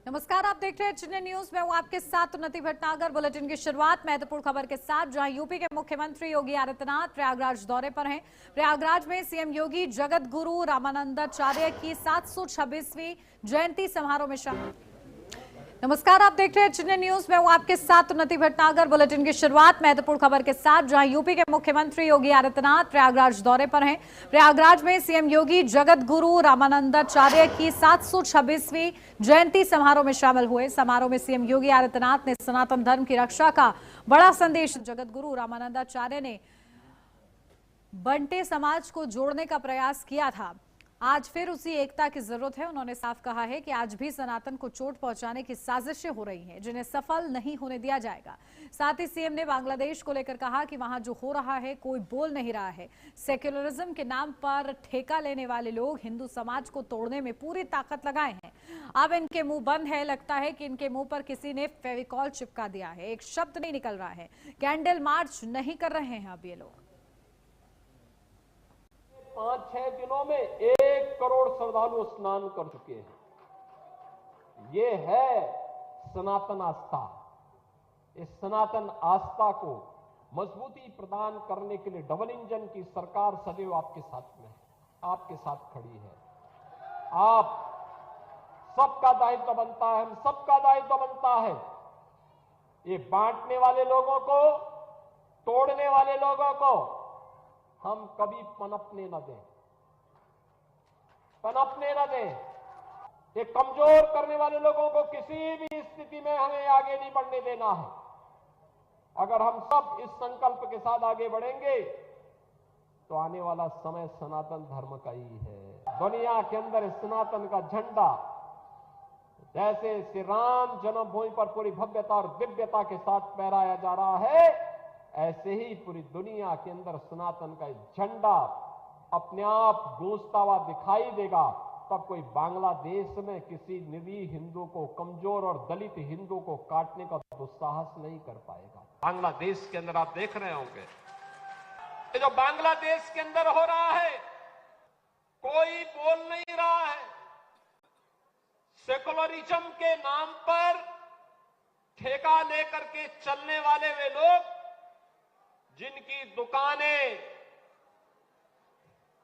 नमस्कार, आप देख रहे हैं चिन्ह न्यूज। मैं हूं आपके साथ उन्नति भटनागर। बुलेटिन की शुरुआत महत्वपूर्ण खबर के साथ, जहां यूपी के मुख्यमंत्री योगी आदित्यनाथ प्रयागराज दौरे पर हैं। प्रयागराज में सीएम योगी जगत गुरु रामानंदाचार्य की 726वीं जयंती समारोह में शामिल। नमस्कार, आप देख रहे हैं चिन्ह न्यूज। मैं हूं आपके साथ उन्नति भटनागर। बुलेटिन की शुरुआत महत्वपूर्ण खबर के साथ, जहां यूपी के मुख्यमंत्री योगी आदित्यनाथ प्रयागराज दौरे पर हैं। प्रयागराज में सीएम योगी जगत गुरु रामानंदाचार्य की 726वीं जयंती समारोह में शामिल हुए। समारोह में सीएम योगी आदित्यनाथ ने सनातन धर्म की रक्षा का बड़ा संदेश। जगत गुरु रामानंदाचार्य ने बंटे समाज को जोड़ने का प्रयास किया था। आज फिर उसी एकता की जरूरत है। उन्होंने साफ कहा है कि आज भी सनातन को चोट पहुंचाने की साजिशें हो रही हैं, जिन्हें सफल नहीं होने दिया जाएगा। साथ ही सीएम ने बांग्लादेश को लेकर कहा कि वहां जो हो रहा है कोई बोल नहीं रहा है। सेक्युलरिज्म के नाम पर ठेका लेने वाले लोग हिंदू समाज को तोड़ने में पूरी ताकत लगाए हैं। अब इनके मुंह बंद है। लगता है कि इनके मुंह पर किसी ने फेविकॉल चिपका दिया है। एक शब्द नहीं निकल रहा है। कैंडल मार्च नहीं कर रहे हैं अब ये लोग। 5-6 दिनों में 1 करोड़ श्रद्धालु स्नान कर चुके हैं। ये है सनातन आस्था। इस सनातन आस्था को मजबूती प्रदान करने के लिए डबल इंजन की सरकार सदैव आपके साथ में है, आपके साथ खड़ी है। आप सबका दायित्व बनता है, हम सबका दायित्व बनता है ये बांटने वाले लोगों को, तोड़ने वाले लोगों को हम कभी पनपने न दें, पनपने न दें। ये कमजोर करने वाले लोगों को किसी भी स्थिति में हमें आगे नहीं बढ़ने देना है। अगर हम सब इस संकल्प के साथ आगे बढ़ेंगे तो आने वाला समय सनातन धर्म का ही है। दुनिया के अंदर सनातन का झंडा जैसे श्री राम जन्मभूमि पर पूरी भव्यता और दिव्यता के साथ फहराया जा रहा है, ऐसे ही पूरी दुनिया के अंदर सनातन का झंडा अपने आप गूंजता हुआ दिखाई देगा। तब कोई बांग्लादेश में किसी निर्दयी हिंदू को, कमजोर और दलित हिंदू को काटने का दुस्साहस नहीं कर पाएगा। बांग्लादेश के अंदर आप देख रहे होंगे, ये जो बांग्लादेश के अंदर हो रहा है, कोई बोल नहीं रहा है। सेकुलरिज्म के नाम पर ठेका लेकर के चलने वाले वे लोग, जिनकी दुकानें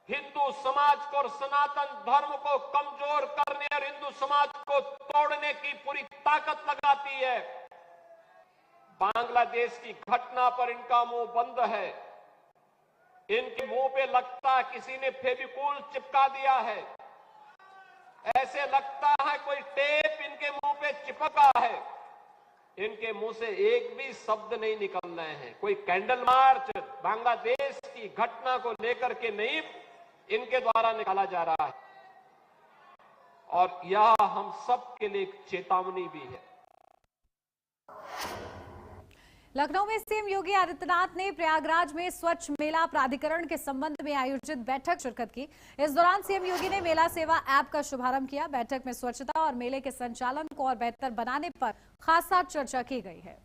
हिंदू समाज को और सनातन धर्म को कमजोर करने और हिंदू समाज को तोड़ने की पूरी ताकत लगाती है, बांग्लादेश की घटना पर इनका मुंह बंद है। इनके मुंह पे लगता है किसी ने फेविकोल चिपका दिया है। ऐसे लगता है कोई टेप इनके मुंह पे चिपका है। इनके मुंह से एक भी शब्द नहीं निकल रहे हैं। कोई कैंडल मार्च बांग्लादेश की घटना को लेकर के नहीं इनके द्वारा निकाला जा रहा है, और यह हम सब के लिए एक चेतावनी भी है। लखनऊ में सीएम योगी आदित्यनाथ ने प्रयागराज में स्वच्छ मेला प्राधिकरण के संबंध में आयोजित बैठक शिरकत की। इस दौरान सीएम योगी ने मेला सेवा ऐप का शुभारंभ किया। बैठक में स्वच्छता और मेले के संचालन को और बेहतर बनाने पर खासा चर्चा की गई है।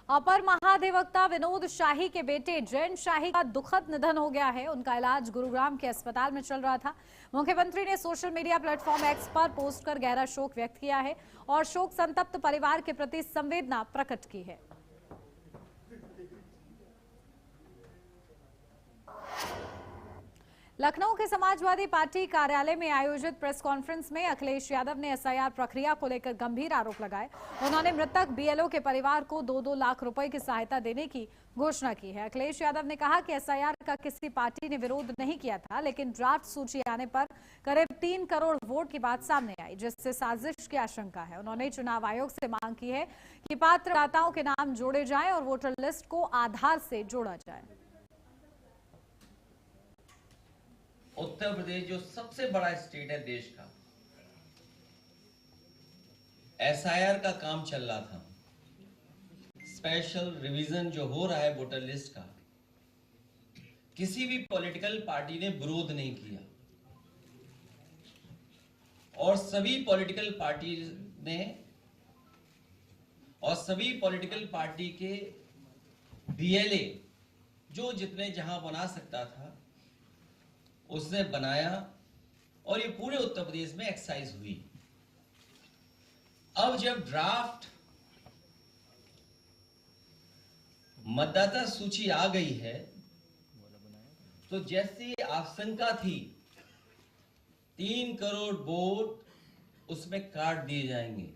अपर महाधिवक्ता विनोद शाही के बेटे जयंत शाही का दुखद निधन हो गया है। उनका इलाज गुरुग्राम के अस्पताल में चल रहा था। मुख्यमंत्री ने सोशल मीडिया प्लेटफॉर्म एक्स पर पोस्ट कर गहरा शोक व्यक्त किया है और शोक संतप्त परिवार के प्रति संवेदना प्रकट की है। लखनऊ के समाजवादी पार्टी कार्यालय में आयोजित प्रेस कॉन्फ्रेंस में अखिलेश यादव ने एसआईआर प्रक्रिया को लेकर गंभीर आरोप लगाए। उन्होंने मृतक बीएलओ के परिवार को 2-2 लाख रुपए की सहायता देने की घोषणा की है। अखिलेश यादव ने कहा कि एसआईआर का किसी पार्टी ने विरोध नहीं किया था, लेकिन ड्राफ्ट सूची आने पर करीब 3 करोड़ वोट की बात सामने आई, जिससे साजिश की आशंका है। उन्होंने चुनाव आयोग से मांग की है कि पात्र दाताओं के नाम जोड़े जाएं और वोटर लिस्ट को आधार से जोड़ा जाए। उत्तर प्रदेश जो सबसे बड़ा स्टेट है देश का, एसआईआर का काम चल रहा था। स्पेशल रिवीजन जो हो रहा है वोटर लिस्ट का, किसी भी पॉलिटिकल पार्टी ने विरोध नहीं किया और सभी पॉलिटिकल पार्टी के डीएलए जो जितने जहां बना सकता था उसने बनाया और ये पूरे उत्तर प्रदेश में एक्सरसाइज हुई। अब जब ड्राफ्ट मतदाता सूची आ गई है तो जैसी आशंका थी 3 करोड़ वोट उसमें काट दिए जाएंगे।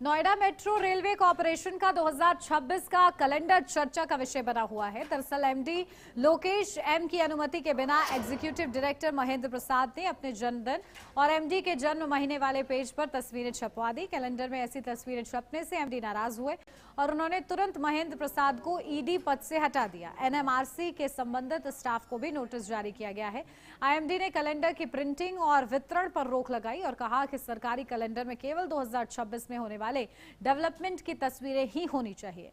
नोएडा मेट्रो रेलवे कॉरपोरेशन का 2026 का कैलेंडर चर्चा का विषय बना हुआ है। दरअसल एमडी लोकेश एम की अनुमति के बिना एग्जीक्यूटिव डायरेक्टर महेंद्र प्रसाद ने अपने जन्मदिन और एमडी के जन्म महीने वाले पेज पर तस्वीरें छपवा दी। कैलेंडर में ऐसी तस्वीरें छपने से एमडी नाराज हुए और उन्होंने तुरंत महेंद्र प्रसाद को ईडी पद से हटा दिया। एनएमआरसी के संबंधित स्टाफ को भी नोटिस जारी किया गया है। आईएमडी ने कैलेंडर की प्रिंटिंग और वितरण पर रोक लगाई और कहा कि सरकारी कैलेंडर में केवल 2026 में होने वाले डेवलपमेंट की तस्वीरें ही होनी चाहिए।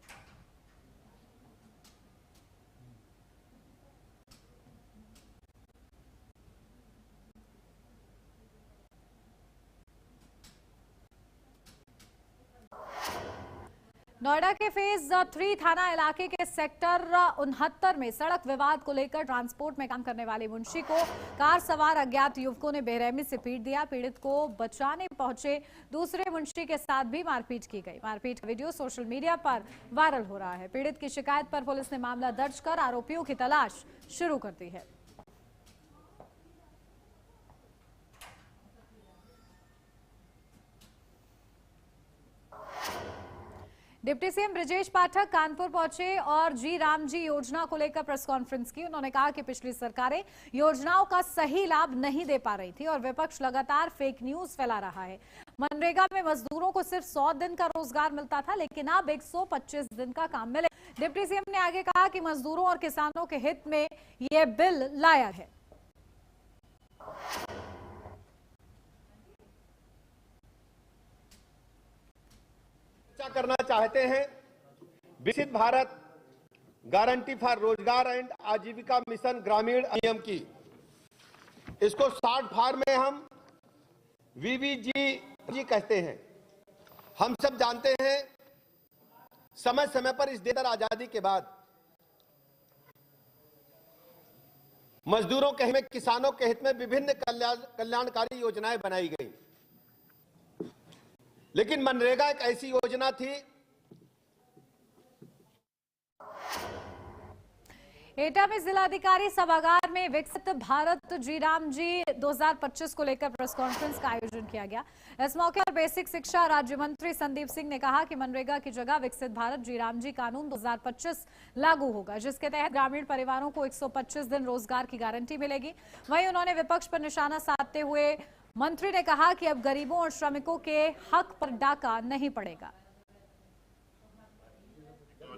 नोएडा के फेज 3 थाना इलाके के सेक्टर 69 में सड़क विवाद को लेकर ट्रांसपोर्ट में काम करने वाले मुंशी को कार सवार अज्ञात युवकों ने बेरहमी से पीट दिया। पीड़ित को बचाने पहुंचे दूसरे मुंशी के साथ भी मारपीट की गई। मारपीट का वीडियो सोशल मीडिया पर वायरल हो रहा है। पीड़ित की शिकायत पर पुलिस ने मामला दर्ज कर आरोपियों की तलाश शुरू कर दी है। डिप्टी सीएम ब्रजेश पाठक कानपुर पहुंचे और जी राम जी योजना को लेकर प्रेस कॉन्फ्रेंस की। उन्होंने कहा कि पिछली सरकारें योजनाओं का सही लाभ नहीं दे पा रही थी और विपक्ष लगातार फेक न्यूज फैला रहा है। मनरेगा में मजदूरों को सिर्फ 100 दिन का रोजगार मिलता था, लेकिन अब 125 दिन का काम मिले। डिप्टी सीएम ने आगे कहा कि मजदूरों और किसानों के हित में यह बिल लाया है। करना चाहते हैं विकसित भारत गारंटी फॉर रोजगार एंड आजीविका मिशन ग्रामीण अधिनियम की। इसको शॉर्ट फॉर्म में हम वीबीजी कहते हैं। हम सब जानते हैं समय समय पर इस देश आजादी के बाद मजदूरों के हित में, किसानों के हित में विभिन्न कल्याणकारी योजनाएं बनाई गई, लेकिन मनरेगा एक ऐसी योजना थी। एटा में जिलाधिकारी सभागार में विकसित भारत जी राम जी 2025 को लेकर प्रेस कॉन्फ्रेंस का आयोजन किया गया। इस मौके पर बेसिक शिक्षा राज्य मंत्री संदीप सिंह ने कहा कि मनरेगा की जगह विकसित भारत जी राम जी कानून 2025 लागू होगा, जिसके तहत ग्रामीण परिवारों को 125 दिन रोजगार की गारंटी मिलेगी। वहीं उन्होंने विपक्ष पर निशाना साधते हुए मंत्री ने कहा कि अब गरीबों और श्रमिकों के हक पर डाका नहीं पड़ेगा।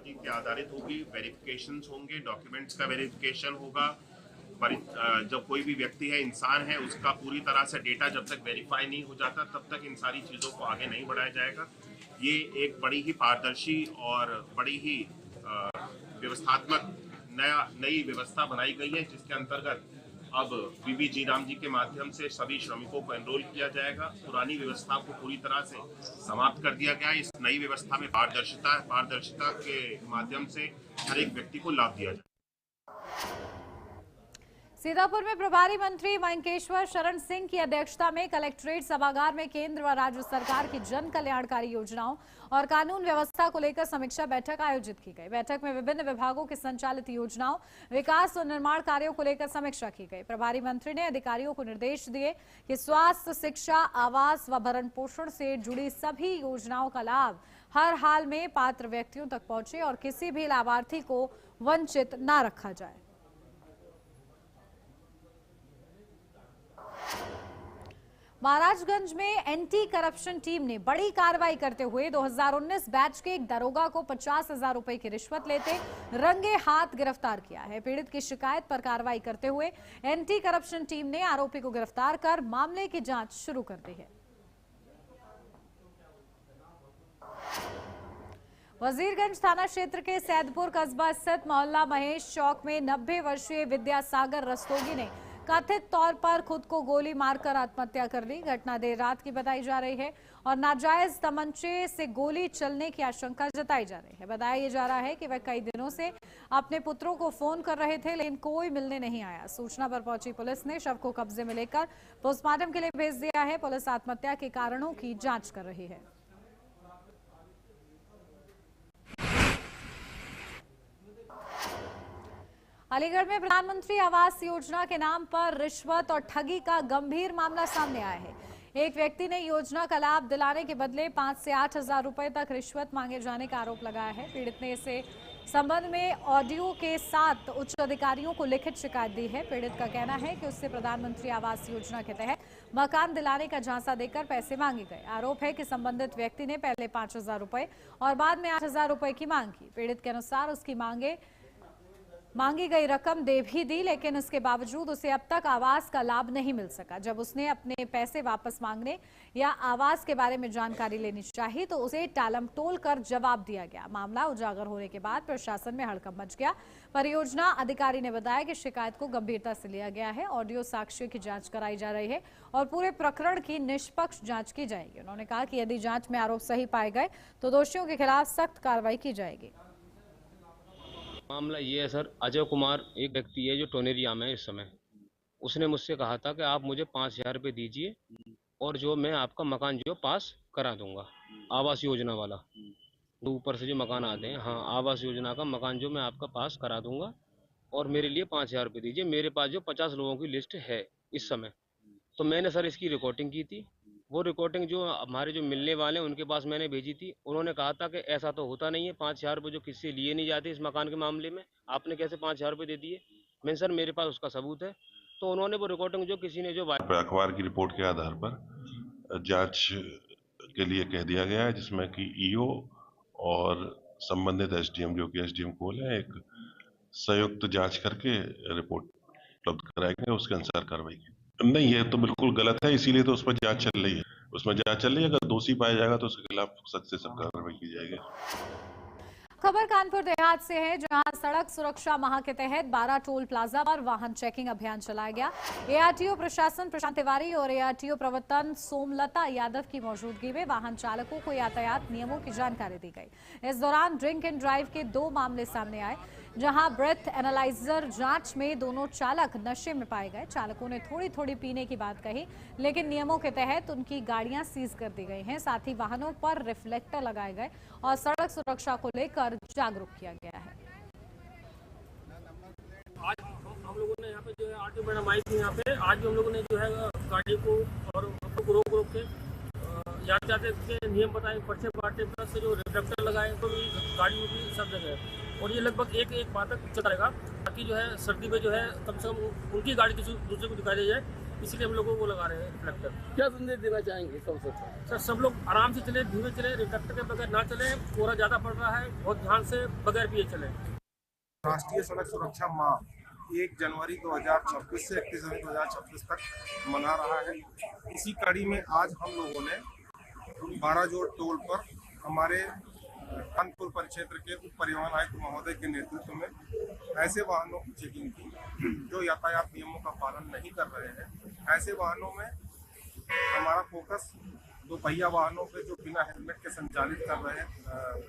के आधारित होगी, वेरिफिकेशंस होंगे, डॉक्यूमेंट्स का वेरिफिकेशन होगा। जब कोई भी व्यक्ति है, इंसान है, उसका पूरी तरह से डेटा जब तक वेरीफाई नहीं हो जाता तब तक इन सारी चीज़ों को आगे नहीं बढ़ाया जाएगा। ये एक बड़ी ही पारदर्शी और बड़ी ही व्यवस्थात्मक नई व्यवस्था बनाई गई है, जिसके अंतर्गत अब बीबी जी राम जी के माध्यम से सभी श्रमिकों को एनरोल किया जाएगा। पुरानी व्यवस्था को पूरी तरह से समाप्त कर दिया गया है। इस नई व्यवस्था में पारदर्शिता के माध्यम से हर एक व्यक्ति को लाभ दिया जाए। सीतापुर में प्रभारी मंत्री मयंकेश्वर शरण सिंह की अध्यक्षता में कलेक्ट्रेट सभागार में केंद्र व राज्य सरकार की जन कल्याणकारी योजनाओं और कानून व्यवस्था को लेकर समीक्षा बैठक आयोजित की गई। बैठक में विभिन्न विभागों की संचालित योजनाओं, विकास और निर्माण कार्यों को लेकर समीक्षा की गई। प्रभारी मंत्री ने अधिकारियों को निर्देश दिए कि स्वास्थ्य, शिक्षा, आवास व भरण पोषण से जुड़ी सभी योजनाओं का लाभ हर हाल में पात्र व्यक्तियों तक पहुंचे और किसी भी लाभार्थी को वंचित न रखा जाए। महाराजगंज में एंटी करप्शन टीम ने बड़ी कार्रवाई करते हुए 2019 बैच के एक दरोगा को 50,000 रुपए की रिश्वत लेते रंगे हाथ गिरफ्तार किया है। पीड़ित की शिकायत पर कार्रवाई करते हुए एंटी करप्शन टीम ने आरोपी को गिरफ्तार कर मामले की जांच शुरू कर दी है। वजीरगंज थाना क्षेत्र के सैदपुर कस्बा स्थित मोहल्ला महेश चौक में 90 वर्षीय विद्यासागर रस्तोगी ने कथित तौर पर खुद को गोली मारकर आत्महत्या कर ली। घटना देर रात की बताई जा रही है और नाजायज तमंचे से गोली चलने की आशंका जताई जा रही है। बताया जा रहा है कि वह कई दिनों से अपने पुत्रों को फोन कर रहे थे, लेकिन कोई मिलने नहीं आया। सूचना पर पहुंची पुलिस ने शव को कब्जे में लेकर पोस्टमार्टम के लिए भेज दिया है। पुलिस आत्महत्या के कारणों की जांच कर रही है। अलीगढ़ में प्रधानमंत्री आवास योजना के नाम पर रिश्वत और ठगी का गंभीर मामला सामने आया है। एक व्यक्ति ने योजना का लाभ दिलाने के बदले 5 से 8 हजार रुपए तक रिश्वत मांगे जाने का आरोप लगाया है। पीड़ित ने इसे संबंध में ऑडियो के साथ उच्च अधिकारियों को लिखित शिकायत दी है। पीड़ित का कहना है कि उससे प्रधानमंत्री आवास योजना के तहत मकान दिलाने का झांसा देकर पैसे मांगे गए। आरोप है कि संबंधित व्यक्ति ने पहले 5 हजार रुपए और बाद में 8 हजार रुपए की मांग की। पीड़ित के अनुसार उसकी मांगी गई रकम दे भी दी, लेकिन उसके बावजूद उसे अब तक आवास का लाभ नहीं मिल सका। जब उसने अपने पैसे वापस मांगने या आवास के बारे में जानकारी लेनी चाहिए तो उसे टालमटोल कर जवाब दिया गया। मामला उजागर होने के बाद प्रशासन में हड़कंप मच गया। परियोजना अधिकारी ने बताया कि शिकायत को गंभीरता से लिया गया है। ऑडियो साक्ष्यों की जांच कराई जा रही है और पूरे प्रकरण की निष्पक्ष जांच की जाएगी। उन्होंने कहा कि यदि जांच में आरोप सही पाए गए तो दोषियों के खिलाफ सख्त कार्रवाई की जाएगी। मामला ये है सर, अजय कुमार एक व्यक्ति है जो टोनेरिया में है इस समय। उसने मुझसे कहा था कि आप मुझे 5,000 रुपये दीजिए और जो मैं आपका मकान जो पास करा दूंगा, आवास योजना वाला, जो ऊपर से जो मकान आते हैं, हाँ, आवास योजना का मकान जो मैं आपका पास करा दूंगा और मेरे लिए 5,000 रुपये दीजिए। मेरे पास जो 50 लोगों की लिस्ट है इस समय, तो मैंने सर इसकी रिकॉर्डिंग की थी। वो रिकॉर्डिंग जो हमारे जो मिलने वाले हैं उनके पास मैंने भेजी थी। उन्होंने कहा था कि ऐसा तो होता नहीं है, 5,000 रुपये जो किससे लिए नहीं जाते इस मकान के मामले में, आपने कैसे 5,000 रुपये दे दिए। मैं सर मेरे पास उसका सबूत है। तो उन्होंने वो रिकॉर्डिंग जो किसी ने जो अखबार की रिपोर्ट के आधार पर जांच के लिए कह दिया गया है, जिसमें कि ईओ और संबंधित एसडीएम जो कि एसडीएम कोल है, एक संयुक्त जांच करके रिपोर्ट उपलब्ध कराएंगे, उसके अनुसार कार्रवाई की। नहीं, ये तो बिल्कुल गलत है, इसीलिए तो उस पर जांच चल रही है। उसमें जांच चल रही है, अगर दोषी पाया जाएगा तो उसके खिलाफ सख्त से सख्त कार्रवाई की जाएगी। खबर कानपुर देहात से है, जहां सड़क सुरक्षा माह के तहत 12 टोल प्लाजा पर वाहन चेकिंग अभियान चलाया गया। एआरटीओ प्रशासन प्रशांत तिवारी और एआरटीओ प्रवर्तन सोमलता यादव की मौजूदगी में वाहन चालकों को यातायात नियमों की जानकारी दी गई। इस दौरान ड्रिंक एंड ड्राइव के 2 मामले सामने आए, जहां ब्रेथ एनालाइजर जांच में दोनों चालक नशे में पाए गए। चालकों ने थोड़ी थोड़ी पीने की बात कही, लेकिन नियमों के तहत उनकी गाड़ियां सीज कर दी गई हैं। साथ ही वाहनों पर रिफ्लेक्टर लगाए गए और सड़क सुरक्षा को लेकर जागरूक किया गया है। आज हम लोगों ने यहाँ पे जो है आरटीओ मैडम आई थी यहाँ पे। आज भी हम लोगों ने जो है गाड़ी को और रोक के यातायात के नियम बताए, पर्चे बांटे, प्लस जो रिफ्लेक्टर लगाए तो भी गाड़ी में भी सब जगह। और ये लगभग एक माह तक चलता रहेगा, ताकि जो है सर्दी में जो है कम से कम उनकी गाड़ी दूसरे को दिखाई दे जाए, इसलिए हम लोगों को लगा रहे हैं रिफ्लेक्टर। क्या संदेश देना चाहेंगे सबसे? सर, सब लोग आराम से चले, धीरे चले, रिफ्लेक्टर के बगैर ना चले। कोहरा ज़्यादा पड़ रहा है, बहुत ध्यान से बगैर पिए चले। राष्ट्रीय सड़क सुरक्षा माह 1 जनवरी 2026 से 31 जनवरी 2026 तक मना रहा है। इसी कड़ी में आज हम लोगों ने 12 जोड़ टोल पर हमारे कानपुर परिक्षेत्र के उप परिवहन आयुक्त महोदय के नेतृत्व में ऐसे वाहनों की चेकिंग की जो यातायात नियमों का पालन नहीं कर रहे हैं। ऐसे वाहनों में हमारा फोकस 2 पहिया वाहनों पे जो बिना हेलमेट के संचालित कर रहे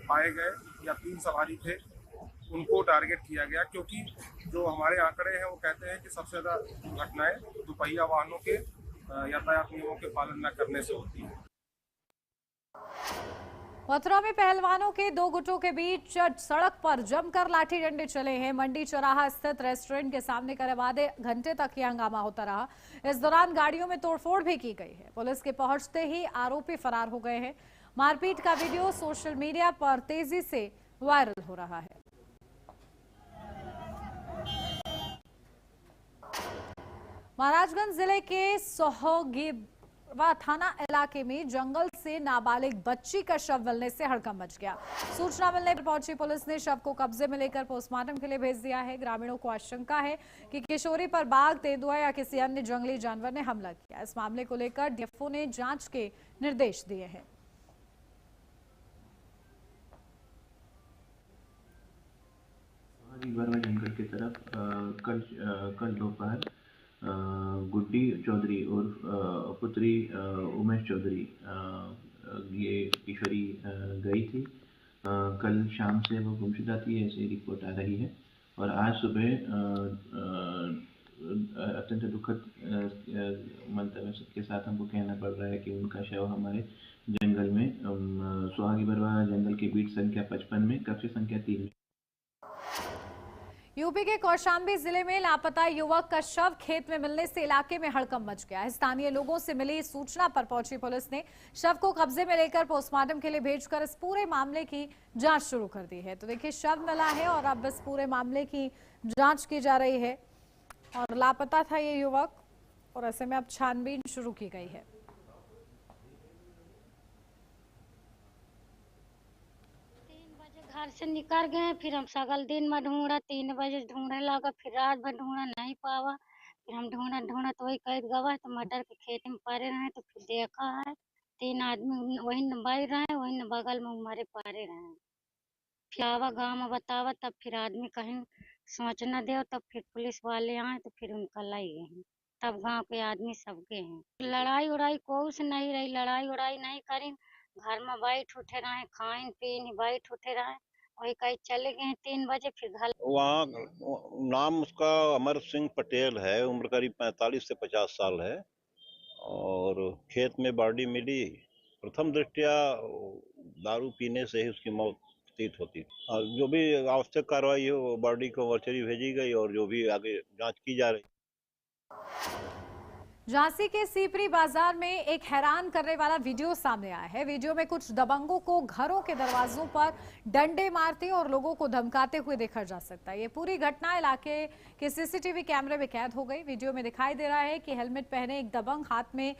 पाए गए या 3 सवारी थे, उनको टारगेट किया गया, क्योंकि जो हमारे आंकड़े हैं वो कहते हैं कि सबसे ज़्यादा घटनाएं 2 पहिया वाहनों के यातायात नियमों के पालन न करने से होती है। मथुरा में पहलवानों के 2 गुटों के बीच सड़क पर जमकर लाठी डंडे चले हैं। मंडी चौराहा स्थित रेस्टोरेंट के सामने करीब आधे घंटे तक यह हंगामा होता रहा। इस दौरान गाड़ियों में तोड़फोड़ भी की गई है। पुलिस के पहुंचते ही आरोपी फरार हो गए हैं। मारपीट का वीडियो सोशल मीडिया पर तेजी से वायरल हो रहा है। महाराजगंज जिले के सोहगीवा थाना इलाके में जंगल से नाबालिग बच्ची का शव मिलने से हड़कंप मच गया। सूचना मिलने पर पहुंची पुलिस ने शव को कब्जे में लेकर पोस्टमार्टम के लिए भेज दिया है। ग्रामीणों को आशंका है कि किशोरी पर बाघ, तेंदुआ या किसी अन्य जंगली जानवर ने हमला किया। इस मामले को लेकर डीएफओ ने जांच के निर्देश दिए हैं। जंगल की तरफ कल दोपहर गुड्डी चौधरी और पुत्री उमेश चौधरी ये किशोरी गई थी। कल शाम से वो गुमशुदा थी, ऐसी रिपोर्ट आ रही है। और आज सुबह अत्यंत दुखद मंतव्य के साथ हमको कहना पड़ रहा है कि उनका शव हमारे जंगल में सुहागी बरवा जंगल के बीट संख्या 55 में कक्ष संख्या 3 में। यूपी के कौशाम्बी जिले में लापता युवक का शव खेत में मिलने से इलाके में हड़कंप मच गया है। स्थानीय लोगों से मिली सूचना पर पहुंची पुलिस ने शव को कब्जे में लेकर पोस्टमार्टम के लिए भेजकर इस पूरे मामले की जांच शुरू कर दी है। तो देखिए, शव मिला है और अब इस पूरे मामले की जांच की जा रही है। और लापता था ये युवक और ऐसे में अब छानबीन शुरू की गई है। घर से निकल गए, फिर हम सगल दिन में ढूंढा, 3 बजे ढूंढने लगा, फिर रात भर ढूंढा, नहीं पावा। फिर हम ढूंढा तो वही कैद गवा तो मटर के खेत में पारे रहे, तो फिर देखा है 3 आदमी वही न बाई रहे, वही न बगल में हमारे पारे रहे। फिर आवा गाँव में बतावा, तब फिर आदमी कहीं सोच न दे, तब फिर पुलिस वाले आए तो फिर उनका लाई गए। तब गांव के आदमी सबके हैं। लड़ाई उड़ाई कोई से नहीं रही, लड़ाई उड़ाई नहीं करी, घर में बैठ उठे रहे, खाइन पीन बैठ उठे रहे, वही कहीं चले गए 3 बजे फिर घर। वहाँ नाम उसका अमर सिंह पटेल है, उम्र करीब 45 से 50 साल है। और खेत में बॉडी मिली, प्रथम दृष्टया दारू पीने से ही उसकी मौत प्रतीत होती। और जो भी आवश्यक कार्रवाई है वो बॉडी को मोर्चरी भेजी गई और जो भी आगे जांच की जा रही। झांसी के सीपरी बाजार में एक हैरान करने वाला वीडियो सामने आया है। वीडियो में कुछ दबंगों को घरों के दरवाजों पर डंडे मारते और लोगों को धमकाते हुए देखा जा सकता है। ये पूरी घटना इलाके के सीसीटीवी कैमरे में कैद हो गई। वीडियो में दिखाई दे रहा है कि हेलमेट पहने एक दबंग हाथ में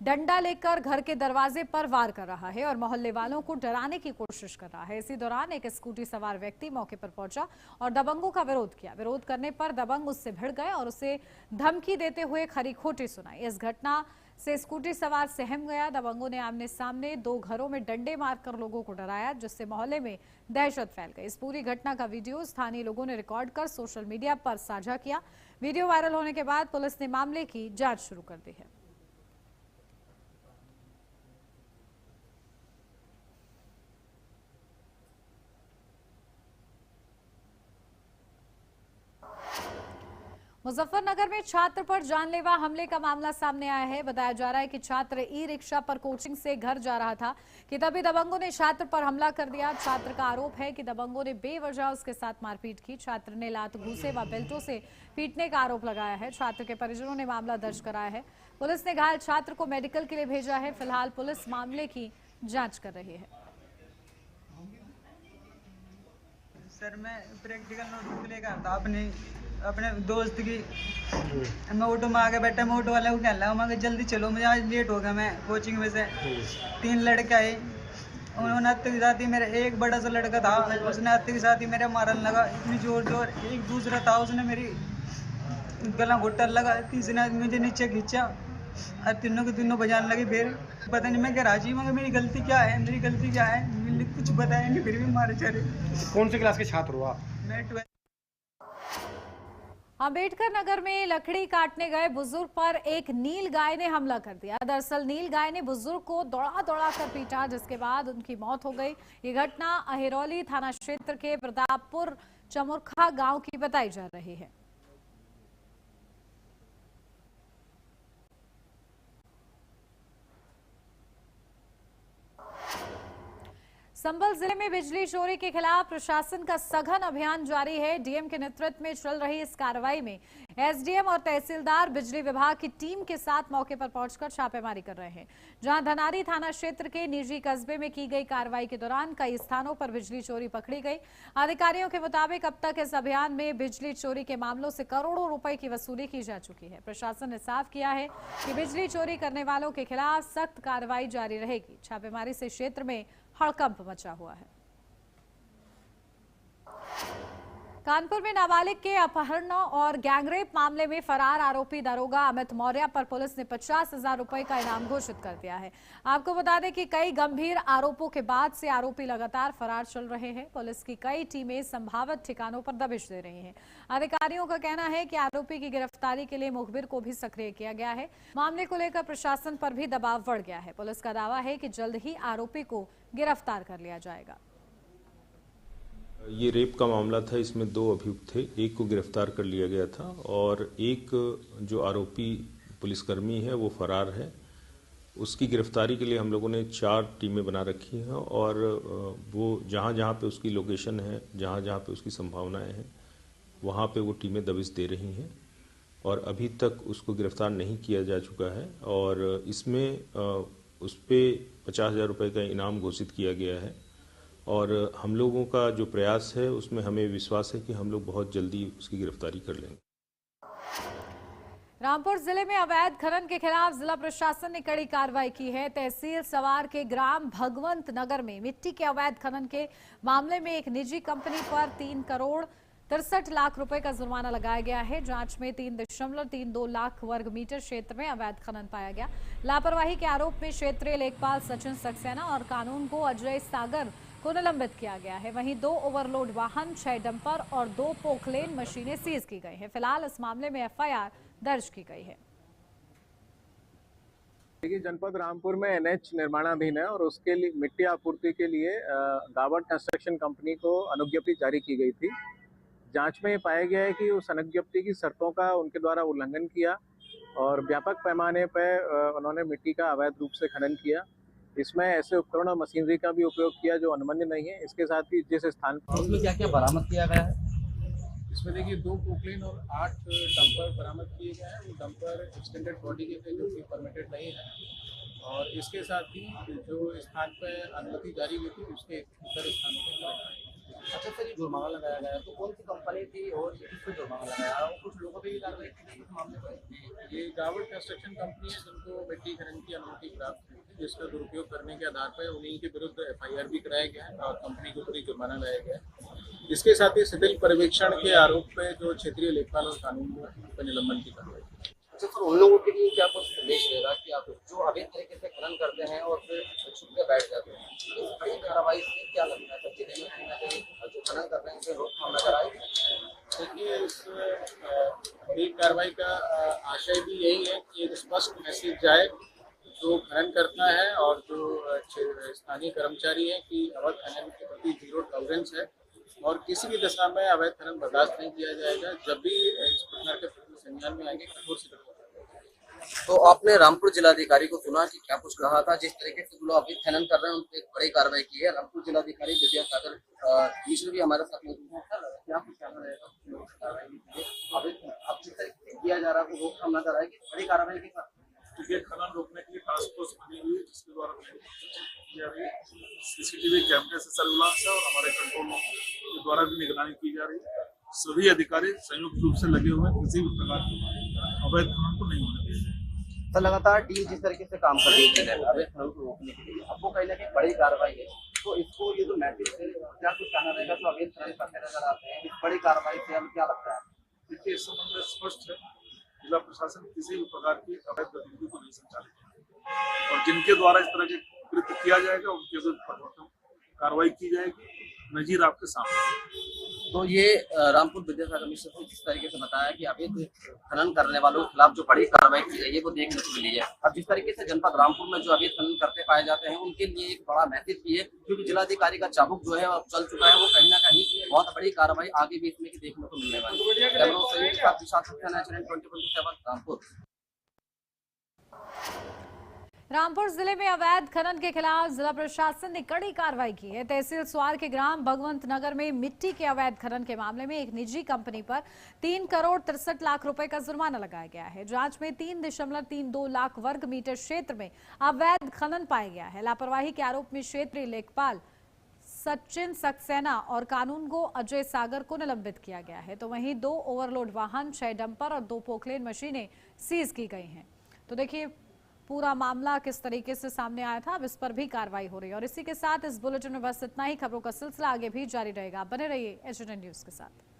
डंडा लेकर घर के दरवाजे पर वार कर रहा है और मोहल्ले वालों को डराने की कोशिश कर रहा है। इसी दौरान एक स्कूटी सवार व्यक्ति मौके पर पहुंचा और दबंगों का विरोध किया। विरोध करने पर दबंग उससे भिड़ गए और उसे धमकी देते हुए खरी खोटी सुनाई। इस घटना से स्कूटी सवार सहम गया। दबंगों ने आमने सामने 2 घरों में डंडे मारकर लोगों को डराया, जिससे मोहल्ले में दहशत फैल गई। इस पूरी घटना का वीडियो स्थानीय लोगों ने रिकॉर्ड कर सोशल मीडिया पर साझा किया। वीडियो वायरल होने के बाद पुलिस ने मामले की जांच शुरू कर दी है। मुजफ्फरनगर में छात्र पर जानलेवा हमले का मामला सामने आया है। बताया जा रहा है कि छात्र ई-रिक्शा पर कोचिंग से घर जा रहा था कि तभी दबंगों ने छात्र पर हमला कर दिया। छात्र का आरोप है कि दबंगों ने बेवजह उसके साथ मारपीट की। छात्र ने लात घूसे व बेल्टों से पीटने का आरोप लगाया है। छात्र के परिजनों ने मामला दर्ज कराया है। पुलिस ने घायल छात्र को मेडिकल के लिए भेजा है। फिलहाल पुलिस मामले की जाँच कर रही है। सर, मैं प्रैक्टिकल नोटबुक लेकर था अपने दोस्त की। मैं ऑटो में आके बैठा, मैं ऑटो वाले को कहने लगा मैं जल्दी चलो, मुझे आज लेट हो गया। मैं कोचिंग में से 3 लड़के आए, उन्होंने आते के साथ ही मेरा एक बड़ा सा लड़का था, उसने आते के साथ ही मेरे मारने लगा इतनी जोर। एक दूसरा था, उसने मेरी गला घोटने लगा। तीसरे ने मुझे नीचे खींचा और तीनों बजाने लगे। फिर पता नहीं मैं क्या राजी, मगर मेरी गलती क्या है, मैंने कुछ बताया नहीं, फिर भी मारे चले। कौन सी क्लास के छात्र हो आप? मैं 12। अंबेडकर नगर में लकड़ी काटने गए बुजुर्ग पर एक नील गाय ने हमला कर दिया। दरअसल नील गाय ने बुजुर्ग को दौड़ा कर पीटा, जिसके बाद उनकी मौत हो गई। ये घटना अहिरौली थाना क्षेत्र के प्रतापपुर चमुरखा गांव की बताई जा रही है। संभल जिले में बिजली चोरी के खिलाफ प्रशासन का सघन अभियान जारी है। डीएम के नेतृत्व में चल रही इस कार्रवाई में एसडीएम और तहसीलदार बिजली विभाग की टीम के साथ मौके पर पहुंचकर छापेमारी कर रहे हैं। जहां धनारी थाना क्षेत्र के निजी कस्बे में की गई कार्रवाई के दौरान कई स्थानों पर बिजली चोरी पकड़ी गई। अधिकारियों के मुताबिक अब तक इस अभियान में बिजली चोरी के मामलों से करोड़ों रुपए की वसूली की जा चुकी है। प्रशासन ने साफ किया है कि बिजली चोरी करने वालों के खिलाफ सख्त कार्रवाई जारी रहेगी। छापेमारी से क्षेत्र में हड़कंप मचा हुआ है। कानपुर में नाबालिग के अपहरण और गैंगरेप मामले में फरार आरोपी दरोगा अमित मौर्य पर पुलिस ने 50,000 रुपए का इनाम घोषित कर दिया है। आपको बता दें कि कई गंभीर आरोपों के बाद से आरोपी लगातार फरार चल रहे हैं। पुलिस की कई टीमें संभावित ठिकानों पर दबिश दे रही हैं। अधिकारियों का कहना है कि आरोपी की गिरफ्तारी के लिए मुखबिर को भी सक्रिय किया गया है। मामले को लेकर प्रशासन पर भी दबाव बढ़ गया है। पुलिस का दावा है कि जल्द ही आरोपी को गिरफ्तार कर लिया जाएगा। ये रेप का मामला था, इसमें 2 अभियुक्त थे, एक को गिरफ्तार कर लिया गया था और एक जो आरोपी पुलिसकर्मी है वो फरार है। उसकी गिरफ्तारी के लिए हम लोगों ने 4 टीमें बना रखी हैं और वो जहाँ पे उसकी लोकेशन है, जहाँ पे उसकी संभावनाएं हैं, वहाँ पे वो टीमें दबिश दे रही हैं और अभी तक उसको गिरफ्तार नहीं किया जा चुका है और इसमें उस पर 50,000 रुपये का इनाम घोषित किया गया है और हम लोगों का जो प्रयास है उसमें हमें विश्वास है कि हम लोग बहुत जल्दी उसकी गिरफ्तारी कर लेंगे। रामपुर जिले में अवैध खनन के खिलाफ जिला प्रशासन ने कड़ी कार्रवाई की है। तहसील सवार के ग्राम भगवंत नगर में मिट्टी के अवैध खनन के मामले में एक निजी कंपनी पर 3 करोड़ 63 लाख रुपए का जुर्माना लगाया गया है। जांच में 3.32 लाख वर्ग मीटर क्षेत्र में अवैध खनन पाया गया। लापरवाही के आरोप में क्षेत्रीय लेखपाल सचिन सक्सेना और कानून को अजय सागर को निलंबित किया गया है। वहीं 2 ओवरलोड वाहन, 6 डंपर और 2 पोकलेन मशीनें सीज की गई हैं। फिलहाल इस मामले में एफआईआर दर्ज की गई है। देखिए, जनपद रामपुर में एनएच निर्माणाधीन है और उसके लिए मिट्टी आपूर्ति के लिए गावट कंस्ट्रक्शन कंपनी को अनुज्ञप्ति जारी की गई थी। जांच में ये पाया गया है कि उस अनुज्ञप्ति की शर्तों का उनके द्वारा उल्लंघन किया और व्यापक पैमाने पर उन्होंने मिट्टी का अवैध रूप से खनन किया। इसमें ऐसे उपकरण और मशीनरी का भी उपयोग किया जो अनुमन्य नहीं है। इसके साथ ही जिस स्थान पर उसमें क्या क्या बरामद किया गया है? इसमें देखिए 2 पोकलेन और 8 डंपर बरामद किए गए हैं। वो डंपर एक्सटेंडेड बॉडी के थे जो कि परमिटेड नहीं है और इसके साथ ही जो स्थान पर अनुमति जारी हुई थी उसके इतर स्थानों पर। अच्छा सर, ये जुर्माना लगाया गया तो कौन सी कंपनी थी और किस पे जुर्माना लगाया और कुछ लोगों पे भी कार्रवाई की गई इस मामले पर? ये गावट कंस्ट्रक्शन कंपनी है जिनको मिट्टी खनन की अनुमति प्राप्त हुई थी, जिसका दुरुपयोग करने के आधार पर उन्हीं के विरुद्ध एफआईआर भी कराया गया है और कंपनी को पूरी जुर्माना लगाया गया है। इसके साथ ही शिथिल पर्यवेक्षण के आरोप पे जो क्षेत्रीय लेखपाल और कानून पर निलंबन की कार्रवाई। अच्छा सर, उन लोगों के लिए क्या कुछ संदेश रहेगा कि आप जो अवैध तरीके से खनन करते हैं और फिर छुप के बैठ जाते हैं, इस बड़ी कार्रवाई से क्या लगता है सर जिले में कहीं ना कहीं जो खनन कर रहे हैं उसे रोकथाम नजर आएगी? देखिए, इस बड़ी कार्रवाई का आशय भी यही है कि एक स्पष्ट मैसेज जाए जो खनन करता है और जो स्थानीय कर्मचारी है कि अवैध खनन के प्रति 0 टॉलरेंस है और किसी भी दशा में अवैध खनन बर्दाश्त नहीं किया जाएगा। जब भी इस प्रकार के संज्ञान में आएंगे कठोर से कठोर। तो आपने रामपुर जिलाधिकारी को सुना कि क्या कुछ कहा था? जिस तरीके से जो अवैध खनन कर रहे हैं उन पर बड़ी कार्रवाई की है। रामपुर जिलाधिकारी विद्यासागर मिश्र भी हमारे साथ मौजूद है। क्या कुछ कहना रहेगा? अब जिस तरीके से किया जा रहा है वो रोकथाम नजर आएगी बड़ी कार्रवाई के साथ? क्योंकि खनन रोकने के लिए टास्क फोर्स बनी हुई है जिसके द्वारा सीसीटीवी कैमरे से सर्विलांस है और हमारे कंट्रोल रूम के द्वारा भी निगरानी की जा रही है। सभी अधिकारी संयुक्त रूप से लगे हुए हैं, किसी भी प्रकार के अवैध खनन को नहीं होने देंगे। तो लगातार टीम जिस तरीके से काम कर रही है अवैध खनन को रोकने के लिए, अब वो कहीं ना कहीं बड़ी कार्रवाई है, तो इसको ये जो मैसेज है क्या कुछ कहना रहेगा जो अवैध खनन करते नजर आते हैं, इस बड़ी कार्रवाई से हमें क्या लगता है? देखिए, इस संबंध में स्पष्ट है, जिला प्रशासन किसी भी प्रकार की अवैध गतिविधि को नहीं संचालित करेगा और जिनके द्वारा इस तरह के कृत्य किया जाएगा उनके विरुद्ध कठोर कार्रवाई की जाएगी। नजीर आपके सामने। तो ये रामपुर विद्यासागर मिश्र ने जिस तरीके से बताया कि अवैध खनन करने वालों के खिलाफ जो बड़ी कार्रवाई की गई है वो देखने को मिली है। अब जिस तरीके से जनपद रामपुर में जो अवैध खनन करते पाए जाते हैं उनके लिए एक बड़ा मैसेज भी है, क्योंकि जिलाधिकारी का चाबुक जो है अब चल चुका है, वो कहीं ना कहीं बहुत बड़ी कार्रवाई आगे भी इसमें देखने को मिलने वाली है। रामपुर जिले में अवैध खनन के खिलाफ जिला प्रशासन ने कड़ी कार्रवाई की है। तहसील स्वार के ग्राम भगवंत नगर में मिट्टी के अवैध खनन के मामले में एक निजी कंपनी पर 3 करोड़ 63 लाख रुपए का जुर्माना लगाया गया है। जांच में 3.32 लाख वर्ग मीटर क्षेत्र में अवैध खनन पाया गया है। लापरवाही के आरोप में क्षेत्रीय लेखपाल सचिन सक्सेना और कानून को अजय सागर को निलंबित किया गया है। तो वहीं 2 ओवरलोड वाहन, 6 डंपर और 2 पोकलेन मशीनें सीज की गई हैं। तो देखिए पूरा मामला किस तरीके से सामने आया था, अब इस पर भी कार्रवाई हो रही है। और इसी के साथ इस बुलेटिन में बस इतना ही। खबरों का सिलसिला आगे भी जारी रहेगा। बने रहिए एचएनएन न्यूज के साथ।